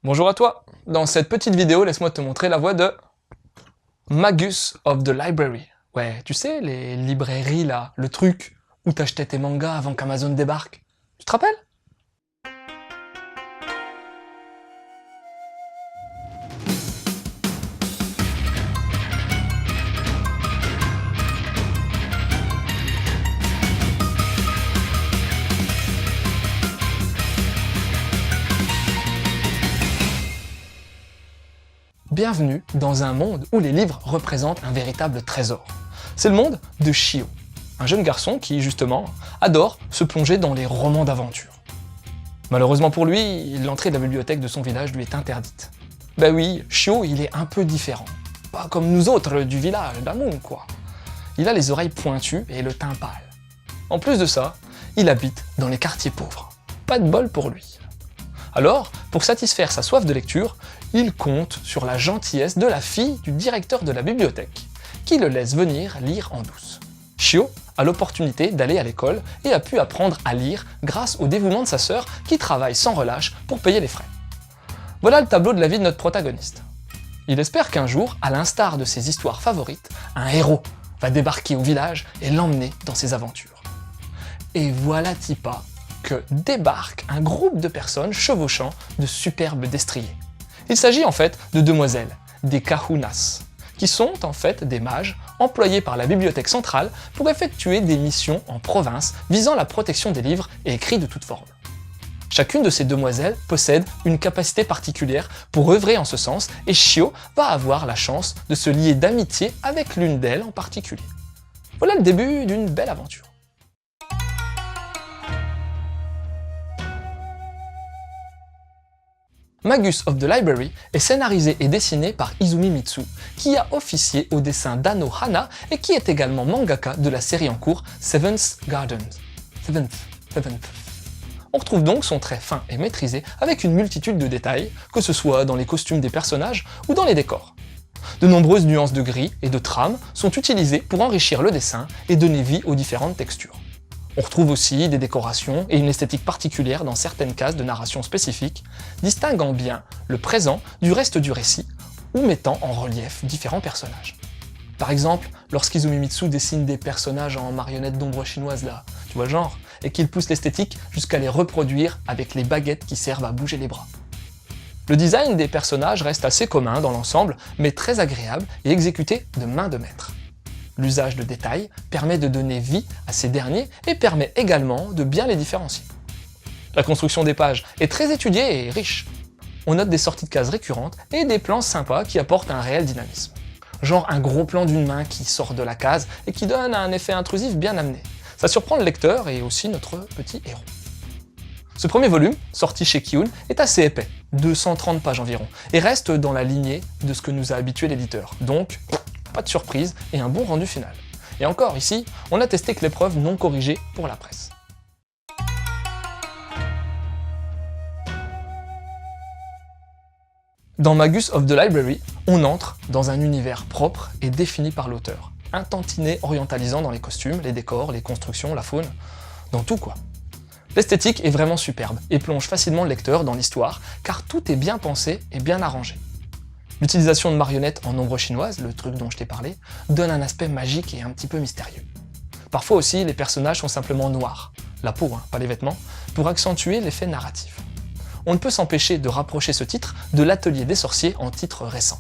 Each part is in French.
Bonjour à toi. Dans cette petite vidéo, laisse-moi te montrer la voix de Magus of the Library. Ouais, tu sais, les librairies là, le truc où t'achetais tes mangas avant qu'Amazon débarque. Tu te rappelles? Bienvenue dans un monde où les livres représentent un véritable trésor. C'est le monde de Shio, un jeune garçon qui, justement, adore se plonger dans les romans d'aventure. Malheureusement pour lui, l'entrée de la bibliothèque de son village lui est interdite. Ben oui, Shio, il est un peu différent. Pas comme nous autres du village d'Amun, quoi. Il a les oreilles pointues et le teint pâle. En plus de ça, il habite dans les quartiers pauvres. Pas de bol pour lui. Alors, pour satisfaire sa soif de lecture, il compte sur la gentillesse de la fille du directeur de la bibliothèque, qui le laisse venir lire en douce. Shio a l'opportunité d'aller à l'école et a pu apprendre à lire grâce au dévouement de sa sœur qui travaille sans relâche pour payer les frais. Voilà le tableau de la vie de notre protagoniste. Il espère qu'un jour, à l'instar de ses histoires favorites, un héros va débarquer au village et l'emmener dans ses aventures. Et voilà Tipa que débarque un groupe de personnes chevauchant de superbes destriers. Il s'agit en fait de demoiselles, des kahunas, qui sont en fait des mages employés par la bibliothèque centrale pour effectuer des missions en province visant la protection des livres et écrits de toute forme. Chacune de ces demoiselles possède une capacité particulière pour œuvrer en ce sens et Shio va avoir la chance de se lier d'amitié avec l'une d'elles en particulier. Voilà le début d'une belle aventure. Magus of the Library est scénarisé et dessiné par Izumi Mitsu, qui a officié au dessin d'Ano Hana et qui est également mangaka de la série en cours Seventh Garden. On retrouve donc son trait fin et maîtrisé avec une multitude de détails, que ce soit dans les costumes des personnages ou dans les décors. De nombreuses nuances de gris et de trame sont utilisées pour enrichir le dessin et donner vie aux différentes textures. On retrouve aussi des décorations et une esthétique particulière dans certaines cases de narration spécifiques, distinguant bien le présent du reste du récit ou mettant en relief différents personnages. Par exemple, lorsqu'Izumi Mitsu dessine des personnages en marionnettes d'ombre chinoise là, tu vois le genre, et qu'il pousse l'esthétique jusqu'à les reproduire avec les baguettes qui servent à bouger les bras. Le design des personnages reste assez commun dans l'ensemble, mais très agréable et exécuté de main de maître. L'usage de détails permet de donner vie à ces derniers et permet également de bien les différencier. La construction des pages est très étudiée et riche. On note des sorties de cases récurrentes et des plans sympas qui apportent un réel dynamisme. Genre un gros plan d'une main qui sort de la case et qui donne un effet intrusif bien amené. Ça surprend le lecteur et aussi notre petit héros. Ce premier volume, sorti chez Kiun, est assez épais, 230 pages environ, et reste dans la lignée de ce que nous a habitué l'éditeur. Donc, pas de surprise et un bon rendu final. Et encore, ici, on a testé que l'épreuve non corrigée pour la presse. Dans Magus of the Library, on entre dans un univers propre et défini par l'auteur. Un tantinet orientalisant dans les costumes, les décors, les constructions, la faune, dans tout quoi. L'esthétique est vraiment superbe et plonge facilement le lecteur dans l'histoire car tout est bien pensé et bien arrangé. L'utilisation de marionnettes en ombre chinoise, le truc dont je t'ai parlé, donne un aspect magique et un petit peu mystérieux. Parfois aussi, les personnages sont simplement noirs, la peau, pas les vêtements, pour accentuer l'effet narratif. On ne peut s'empêcher de rapprocher ce titre de l'Atelier des sorciers en titre récent.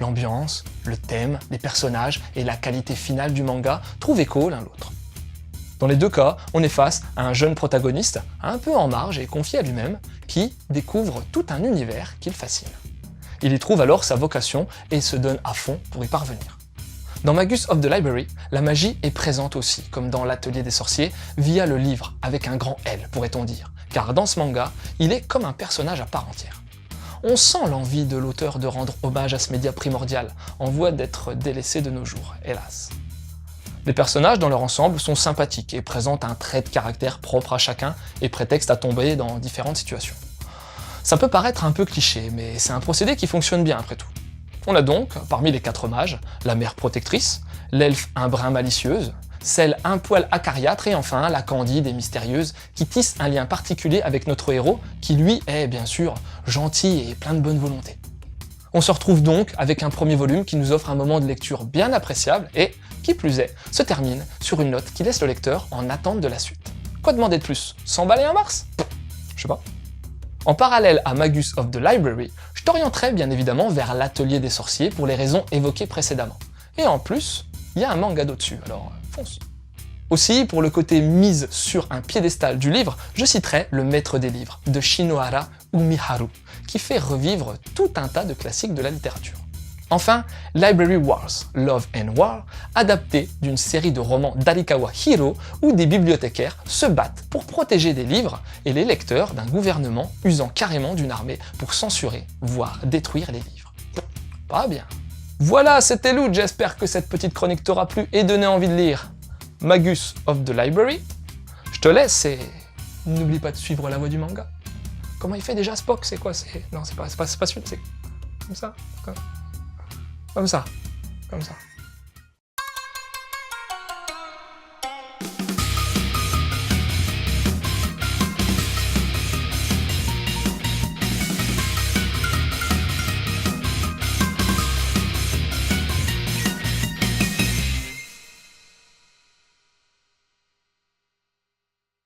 L'ambiance, le thème, les personnages et la qualité finale du manga trouvent écho l'un l'autre. Dans les deux cas, on est face à un jeune protagoniste, un peu en marge et confié à lui-même, qui découvre tout un univers qu'il fascine. Il y trouve alors sa vocation et se donne à fond pour y parvenir. Dans Magus of the Library, la magie est présente aussi, comme dans l'Atelier des sorciers, via le livre, avec un grand L, pourrait-on dire, car dans ce manga, il est comme un personnage à part entière. On sent l'envie de l'auteur de rendre hommage à ce média primordial, en voie d'être délaissé de nos jours, hélas. Les personnages dans leur ensemble sont sympathiques et présentent un trait de caractère propre à chacun et prétexte à tomber dans différentes situations. Ça peut paraître un peu cliché, mais c'est un procédé qui fonctionne bien après tout. On a donc, parmi les 4 mages, la mère protectrice, l'elfe un brin malicieuse, celle un poil acariâtre, et enfin la candide et mystérieuse qui tisse un lien particulier avec notre héros, qui lui est bien sûr gentil et plein de bonne volonté. On se retrouve donc avec un premier volume qui nous offre un moment de lecture bien appréciable et, qui plus est, se termine sur une note qui laisse le lecteur en attente de la suite. Quoi demander de plus? S'emballer un Mars? Je sais pas. En parallèle à Magus of the Library, je t'orienterai bien évidemment vers l'Atelier des Sorciers pour les raisons évoquées précédemment. Et en plus, il y a un manga dessus, alors fonce. Aussi, pour le côté mise sur un piédestal du livre, je citerai Le Maître des Livres, de Shinohara Umiharu, qui fait revivre tout un tas de classiques de la littérature. Enfin, Library Wars, Love and War, adapté d'une série de romans d'Arikawa Hiro où des bibliothécaires se battent pour protéger des livres et les lecteurs d'un gouvernement usant carrément d'une armée pour censurer, voire détruire les livres. Pas bien. Voilà, c'était Loot, j'espère que cette petite chronique t'aura plu et donné envie de lire Magus of the Library. Je te laisse et n'oublie pas de suivre la voie du manga. Comment il fait déjà Spock? C'est quoi? Non, c'est pas celui, c'est comme ça. Comme ça.